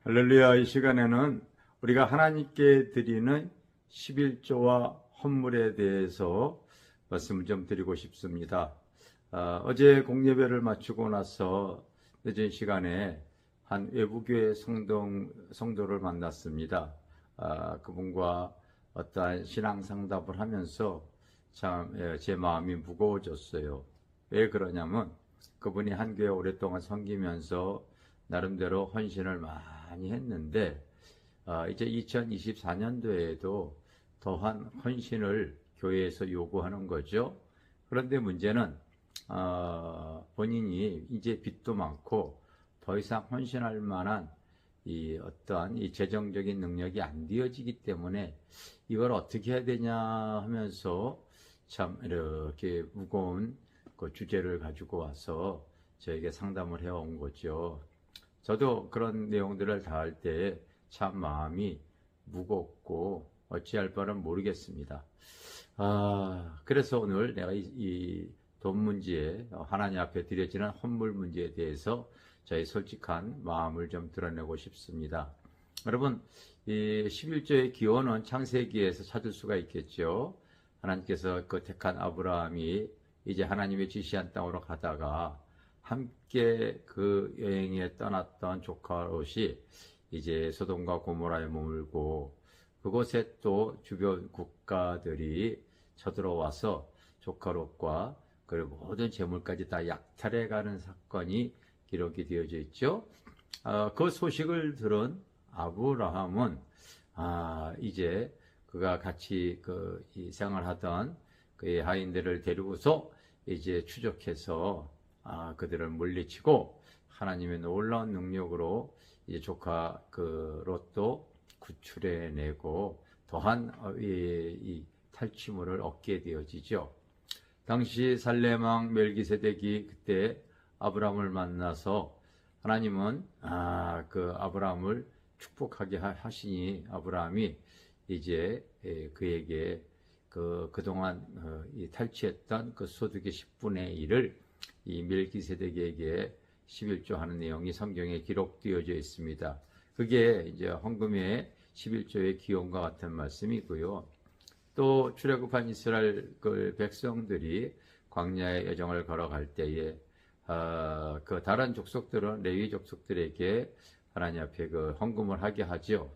할렐루야. 이 시간에는 우리가 하나님께 드리는 11조와 헌물에 대해서 말씀을 좀 드리고 싶습니다. 어제 공예배를 마치고 나서 늦은 시간에 한 외부교회 성도를 만났습니다. 그분과 어떠한 신앙 상담을 하면서 참 제 마음이 무거워졌어요. 왜 그러냐면 그분이 한 교회 오랫동안 섬기면서 나름대로 헌신을 많이 했는데 이제 2024년도에도 더한 헌신을 교회에서 요구하는 거죠. 그런데 문제는 본인이 이제 빚도 많고 더 이상 헌신할 만한 이 어떠한 이 재정적인 능력이 안 되어지기 때문에 이걸 어떻게 해야 되냐 하면서 참 이렇게 무거운 그 주제를 가지고 와서 저에게 상담을 해온 거죠. 저도 그런 내용들을 다 할 때 참 마음이 무겁고 어찌할 바를 모르겠습니다. 그래서 오늘 내가 이 돈 문제, 하나님 앞에 드려지는 헌물 문제에 대해서 저의 솔직한 마음을 좀 드러내고 싶습니다. 여러분, 이 11조의 기원은 창세기에서 찾을 수가 있겠죠. 하나님께서 그 택한 아브라함이 이제 하나님의 지시한 땅으로 가다가 함께 그 여행에 떠났던 조카 롯이 이제 소돔과 고모라에 머물고 그곳에 또 주변 국가들이 쳐들어와서 조카 롯과 그리고 모든 재물까지 다 약탈해가는 사건이 기록이 되어져 있죠. 그 소식을 들은 아브라함은 이제 그가 같이 이 생활하던 그의 하인들을 데리고서 이제 추적해서 그들을 물리치고 하나님의 놀라운 능력으로 이제 조카 그 롯도 구출해내고 더한 이 탈취물을 얻게 되어지죠. 당시 살렘왕 멜기세덱이 그때 아브라함을 만나서 하나님은 그 아브라함을 축복하게 하시니 아브라함이 이제 그에게 그동안 이 탈취했던 그 소득의 10분의 1을 이 멜기세덱에게 11조 하는 내용이 성경에 기록되어져 있습니다. 그게 이제 헌금의 11조의 기원과 같은 말씀이고요. 또 출애굽한 이스라엘 그 백성들이 광야의 여정을 걸어갈 때에 그 다른 족속들은 레위 족속들에게 하나님 앞에 그 헌금을 하게 하죠.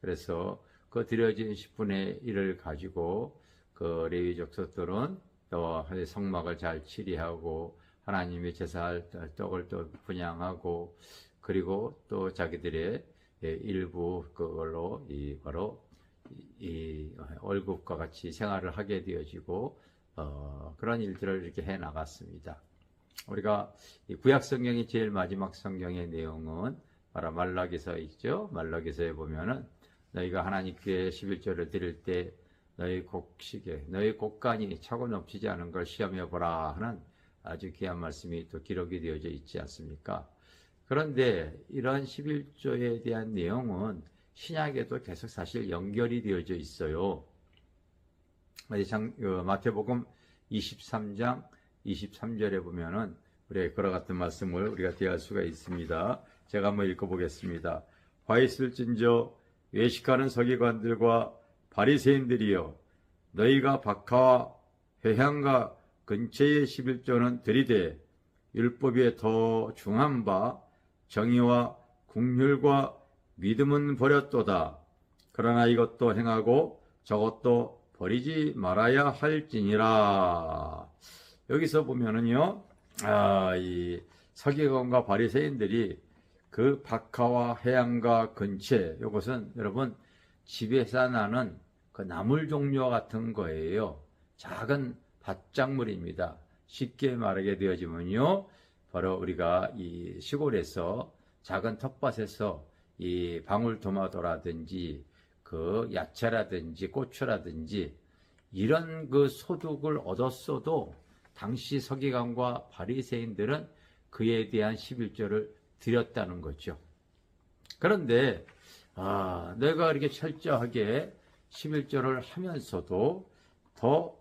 그래서 그 드려진 10분의 1을 가지고 그 레위 족속들은 또 성막을 잘 치리하고 하나님의 제사할 떡을 또 분향하고 그리고 또 자기들의 일부 그걸로 바로 이 월급과 같이 생활을 하게 되어지고 그런 일들을 이렇게 해 나갔습니다. 우리가 구약 성경의 제일 마지막 성경의 내용은 바로 말라기서에 있죠. 말라기서에 보면은 너희가 하나님께 11조를 드릴 때 너희 곡식에 너희 곡간이 차고 넘치지 않은 걸 시험해 보라 하는 아주 귀한 말씀이 또 기록이 되어져 있지 않습니까? 그런데 이런 11조에 대한 내용은 신약에도 계속 사실 연결이 되어져 있어요. 마태복음 23장 23절에 보면은 우리가 그와 같은 말씀을 우리가 대할 수가 있습니다. 제가 한번 읽어보겠습니다. 화 있을진저 외식하는 서기관들과 바리새인들이여 너희가 박하와 회향과 근처의 11조는 들이되 율법에 더 중한 바 정의와 긍휼과 믿음은 버렸도다. 그러나 이것도 행하고 저것도 버리지 말아야 할지니라. 여기서 보면은요, 이 서기관과 바리새인들이 그 박하와 해양과 근처, 이것은 여러분 집에서 나는 그 나물 종류와 같은 거예요. 작은 밭작물입니다. 쉽게 말하게 되어지면요, 바로 우리가 이 시골에서 작은 텃밭에서 이 방울토마토라든지 그 야채라든지 고추라든지 이런 그 소득을 얻었어도 당시 서기관과 바리새인들은 그에 대한 11조를 드렸다는 거죠. 그런데 내가 이렇게 철저하게 11조를 하면서도 더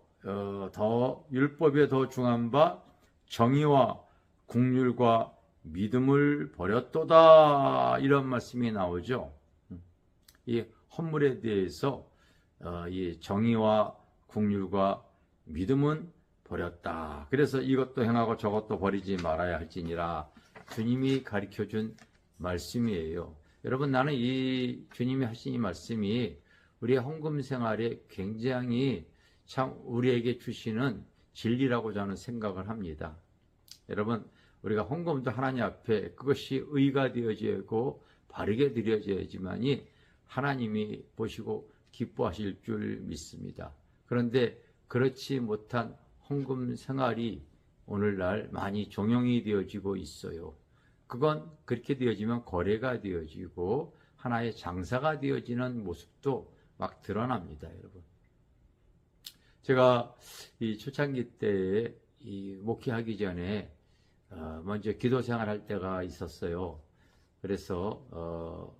율법에 더 중한 바 정의와 긍휼과 믿음을 버렸도다 이런 말씀이 나오죠. 이 헌물에 대해서 이 정의와 국률과 믿음은 버렸다. 그래서 이것도 행하고 저것도 버리지 말아야 할지니라 주님이 가르쳐준 말씀이에요. 여러분, 나는 이 주님이 하신 이 말씀이 우리의 헌금 생활에 굉장히 참 우리에게 주시는 진리라고 저는 생각을 합니다. 여러분, 우리가 헌금도 하나님 앞에 그것이 의가 되어지고 바르게 드려져야지만이 하나님이 보시고 기뻐하실 줄 믿습니다. 그런데 그렇지 못한 헌금 생활이 오늘날 많이 종용이 되어지고 있어요. 그건 그렇게 되어지면 거래가 되어지고 하나의 장사가 되어지는 모습도 막 드러납니다, 여러분. 제가 이 초창기 때에 이 목회하기 전에 먼저 기도 생활할 때가 있었어요. 그래서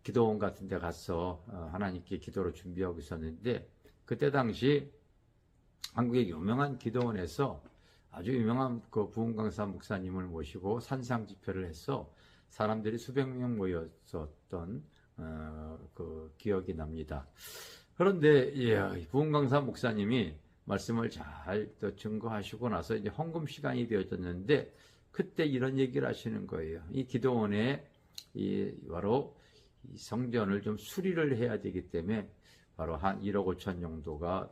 기도원 같은 데 가서 하나님께 기도를 준비하고 있었는데, 그때 당시 한국의 유명한 기도원에서 아주 유명한 그 부흥강사 목사님을 모시고 산상 집회를 해서 사람들이 수백 명 모였었던 그 기억이 납니다. 그런데 부흥강사 목사님이 말씀을 잘 증거하시고 나서 이제 헌금 시간이 되어졌는데, 그때 이런 얘기를 하시는 거예요. 이 기도원에 바로 이 성전을 좀 수리를 해야 되기 때문에 바로 한 1억 5천 정도가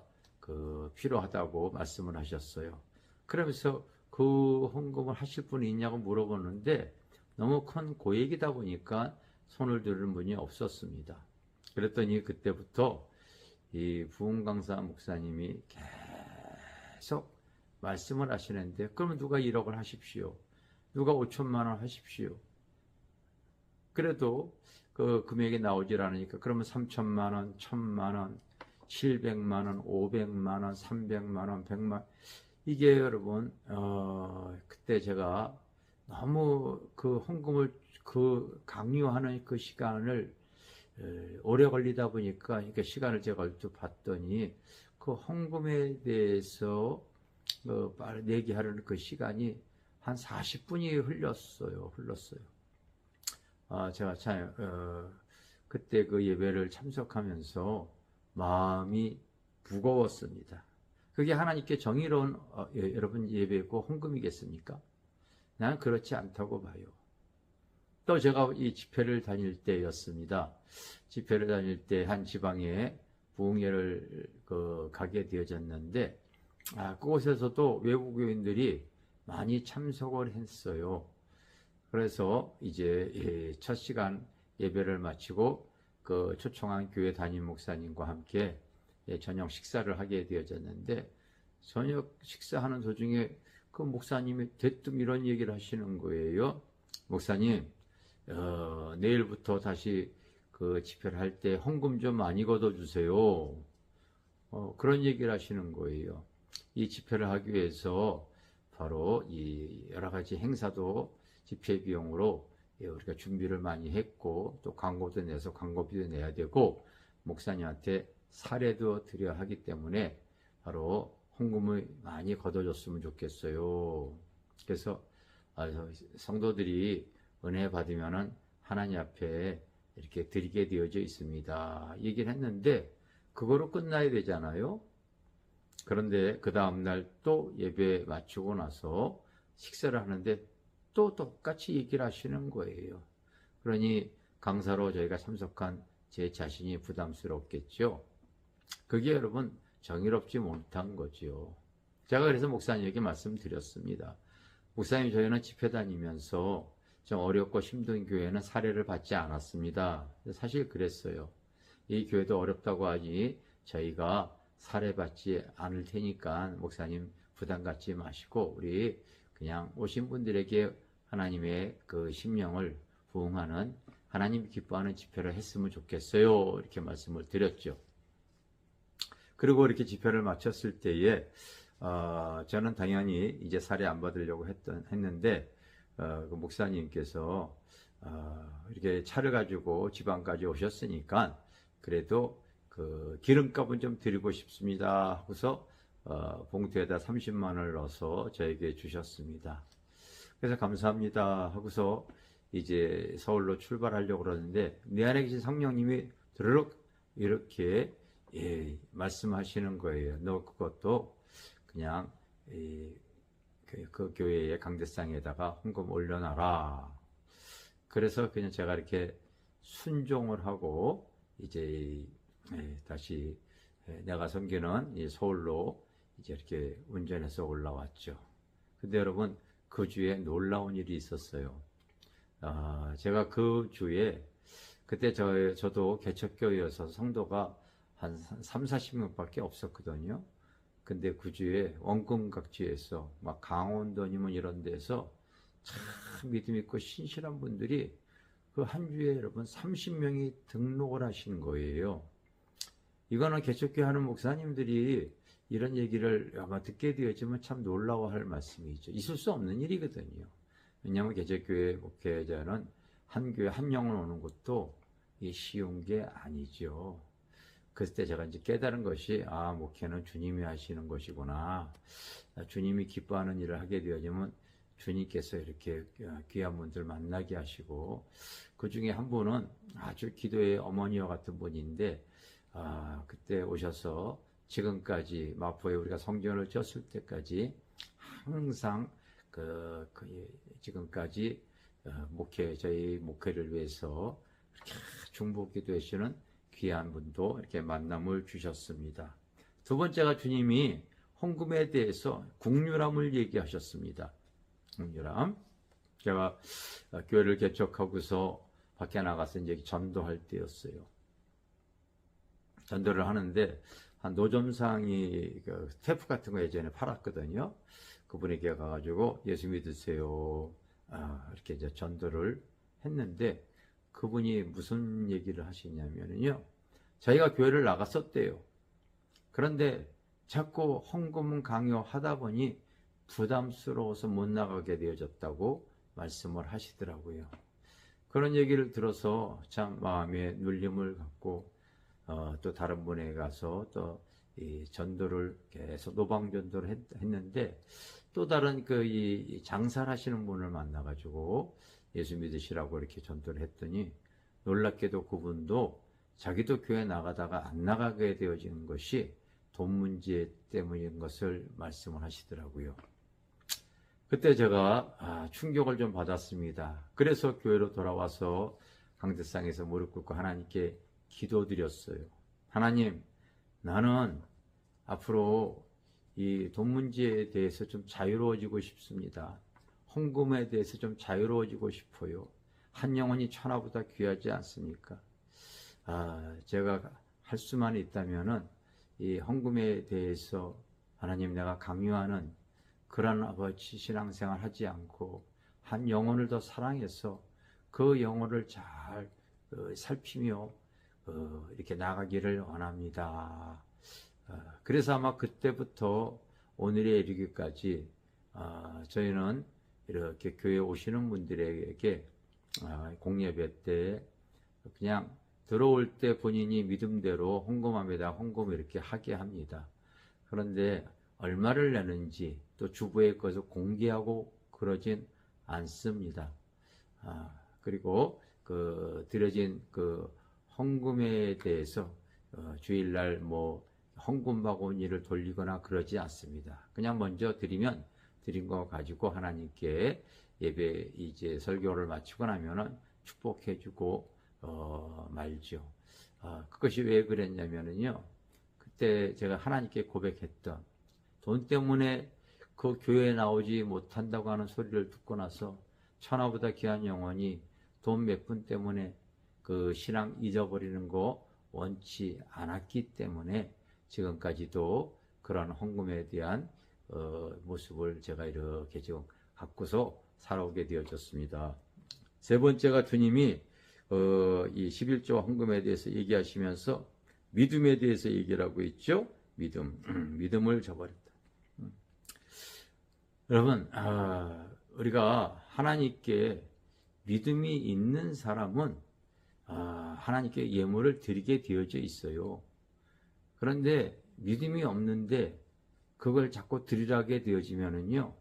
필요하다고 말씀을 하셨어요. 그러면서 그 헌금을 하실 분이 있냐고 물어보는데 너무 큰 고액이다 보니까 손을 들는 분이 없었습니다. 그랬더니 그때부터 이 부흥강사 목사님이 계속 말씀을 하시는데, 그러면 누가 1억을 하십시오, 누가 5천만 원 하십시오. 그래도 그 금액이 나오질 않으니까 그러면 3천만 원, 1천만 원, 700만 원, 500만 원, 300만 원, 100만 원. 이게 여러분 그때 제가 너무 그 헌금을 강요하는 그 시간을 오래 걸리다 보니까 이렇게 시간을 제가 얼핏 봤더니 그 헌금에 대해서 내기하려는 그 시간이 한 40분이 흘렀어요. 제가 참 그때 그 예배를 참석하면서 마음이 무거웠습니다. 그게 하나님께 정의로운 여러분 예배고 헌금이겠습니까? 나는 그렇지 않다고 봐요. 또 제가 이 집회를 다닐 때였습니다. 집회를 다닐 때 한 지방에 부흥회를 가게 되어졌는데, 그곳에서도 외국 교인들이 많이 참석을 했어요. 그래서 이제 첫 시간 예배를 마치고 그 초청한 교회 담임 목사님과 함께 저녁 식사를 하게 되어졌는데, 저녁 식사하는 도중에 그 목사님이 대뜸 이런 얘기를 하시는 거예요. 목사님, 내일부터 다시 그 집회를 할 때 헌금 좀 많이 걷어주세요. 그런 얘기를 하시는 거예요. 이 집회를 하기 위해서 바로 이 여러 가지 행사도 집회 비용으로 우리가 준비를 많이 했고, 또 광고도 내서 광고비도 내야 되고, 목사님한테 사례도 드려야 하기 때문에 바로 헌금을 많이 걷어줬으면 좋겠어요. 그래서 성도들이 은혜 받으면은 하나님 앞에 이렇게 드리게 되어져 있습니다. 얘기를 했는데 그거로 끝나야 되잖아요. 그런데 그 다음날 또 예배 마치고 나서 식사를 하는데 또 똑같이 얘기를 하시는 거예요. 그러니 강사로 저희가 참석한 제 자신이 부담스럽겠죠. 그게 여러분 정의롭지 못한 거죠. 제가 그래서 목사님에게 말씀드렸습니다. 목사님, 저희는 집회 다니면서 좀 어렵고 힘든 교회는 사례를 받지 않았습니다. 사실 그랬어요. 이 교회도 어렵다고 하니 저희가 사례받지 않을 테니까 목사님 부담 갖지 마시고 우리 그냥 오신 분들에게 하나님의 그 심령을 부응하는, 하나님 기뻐하는 집회를 했으면 좋겠어요. 이렇게 말씀을 드렸죠. 그리고 이렇게 집회를 마쳤을 때에 저는 당연히 이제 사례 안 받으려고 했는데 그 목사님께서 이렇게 차를 가지고 지방까지 오셨으니까 그래도 그 기름값은 좀 드리고 싶습니다 하고서 봉투에다 30만 원을 넣어서 저에게 주셨습니다. 그래서 감사합니다 하고서 이제 서울로 출발하려고 그러는데 내 안에 계신 성령님이 드르륵 이렇게 말씀하시는 거예요. 너 그것도 그냥 그 교회의 강대상에다가 헌금 올려놔라. 그래서 그냥 제가 이렇게 순종을 하고 이제 다시 내가 섬기는 이 서울로 이제 이렇게 운전해서 올라왔죠. 근데 여러분 그 주에 놀라운 일이 있었어요. 제가 그 주에 그때 저도 개척교회여서 성도가 한 3, 40명밖에 없었거든요. 근데 그 주에 원금각지에서 막 강원도니면 이런 데서 참 믿음 있고 신실한 분들이 그 한 주에 여러분 30명이 등록을 하신 거예요. 이거는 개척교회 하는 목사님들이 이런 얘기를 아마 듣게 되었지만 참 놀라워할 말씀이죠. 있을 수 없는 일이거든요. 왜냐하면 개척교회 목회자는 한 교회 한 영혼 오는 것도 쉬운 게 아니죠. 그때 제가 이제 깨달은 것이 목회는 주님이 하시는 것이구나. 주님이 기뻐하는 일을 하게 되어지면 주님께서 이렇게 귀한 분들 만나게 하시고 그 중에 한 분은 아주 기도의 어머니와 같은 분인데 그때 오셔서 지금까지 마포에 우리가 성전을 졌을 때까지 항상 지금까지 저희 목회를 위해서 이렇게 중보기도 해주시는 귀한 분도 이렇게 만남을 주셨습니다. 두 번째가 주님이 헌금에 대해서 국률함을 얘기하셨습니다. 국률함. 제가 교회를 개척하고서 밖에 나가서 이제 전도할 때였어요. 전도를 하는데 한 노점상이 스태프 같은 거 예전에 팔았거든요. 그분에게 가가지고 예수 믿으세요. 이렇게 이제 전도를 했는데 그분이 무슨 얘기를 하시냐면요. 자기가 교회를 나갔었대요. 그런데 자꾸 헌금 강요하다 보니 부담스러워서 못 나가게 되어졌다고 말씀을 하시더라고요. 그런 얘기를 들어서 참 마음에 눌림을 갖고 또 다른 분에 가서 또 이 전도를 계속 노방전도를 했는데 또 다른 이 장사를 하시는 분을 만나가지고 예수 믿으시라고 이렇게 전도를 했더니 놀랍게도 그분도 자기도 교회 나가다가 안 나가게 되어지는 것이 돈 문제 때문인 것을 말씀을 하시더라고요. 그때 제가 충격을 좀 받았습니다. 그래서 교회로 돌아와서 강대상에서 무릎 꿇고 하나님께 기도드렸어요. 하나님, 나는 앞으로 이 돈 문제에 대해서 좀 자유로워지고 싶습니다. 헌금에 대해서 좀 자유로워지고 싶어요. 한 영혼이 천하보다 귀하지 않습니까? 제가 할 수만 있다면은 이 헌금에 대해서 하나님 내가 강요하는 그런 아버지 신앙생활 하지 않고 한 영혼을 더 사랑해서 그 영혼을 잘 살피며 이렇게 나가기를 원합니다. 그래서 아마 그때부터 오늘에 이르기까지 저희는 이렇게 교회 오시는 분들에게 공예배 때 그냥 들어올 때 본인이 믿음대로 헌금합니다. 헌금 이렇게 하게 합니다. 그런데 얼마를 내는지 또 주부의 것을 공개하고 그러진 않습니다. 그리고 드려진 헌금에 대해서 주일날 헌금 바구니를 돌리거나 그러지 않습니다. 그냥 먼저 드리면 드린 거 가지고 하나님께 예배 이제 설교를 마치고 나면은 축복해주고 말죠. 그것이 왜 그랬냐면은요. 그때 제가 하나님께 고백했던 돈 때문에 그 교회에 나오지 못한다고 하는 소리를 듣고 나서 천하보다 귀한 영혼이 돈 몇 푼 때문에 그 신앙 잊어버리는 거 원치 않았기 때문에 지금까지도 그런 헌금에 대한 모습을 제가 이렇게 지금 갖고서 살아오게 되어졌습니다. 세 번째가 주님이 이 11조 헌금에 대해서 얘기하시면서 믿음에 대해서 얘기를 하고 있죠. 믿음을 저버렸다. 여러분, 우리가 하나님께 믿음이 있는 사람은 하나님께 예물을 드리게 되어져 있어요. 그런데 믿음이 없는데 그걸 자꾸 드리라게 되어지면은요,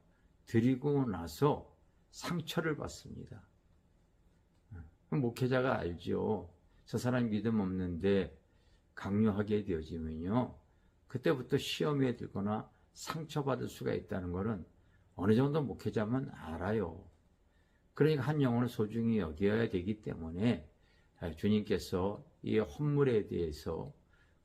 드리고 나서 상처를 받습니다. 목회자가 알죠. 저 사람 믿음 없는데 강요하게 되어지면요, 그때부터 시험에 들거나 상처받을 수가 있다는 것은 어느 정도 목회자면 알아요. 그러니까 한 영혼을 소중히 여겨야 되기 때문에 주님께서 이 헌물에 대해서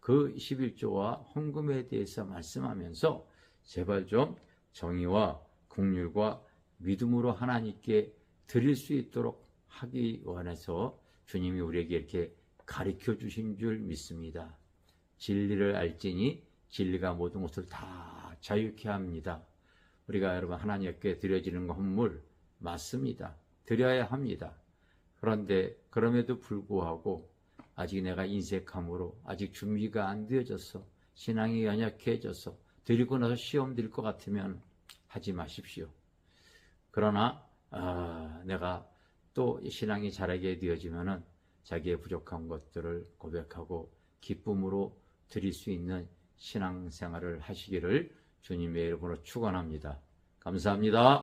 그 11조와 헌금에 대해서 말씀하면서 제발 좀 정의와 긍휼과 믿음으로 하나님께 드릴 수 있도록 하기 원해서 주님이 우리에게 이렇게 가르쳐 주신 줄 믿습니다. 진리를 알지니 진리가 모든 것을 다 자유케 합니다. 우리가 여러분 하나님께 드려지는 헌물 맞습니다. 드려야 합니다. 그런데 그럼에도 불구하고 아직 내가 인색함으로 아직 준비가 안 되어져서 신앙이 연약해져서 드리고 나서 시험 들 것 같으면 하지 마십시오. 그러나 내가 또 신앙이 자라게 되어지면은 자기의 부족한 것들을 고백하고 기쁨으로 드릴 수 있는 신앙생활을 하시기를 주님의 이름으로 축원합니다. 감사합니다.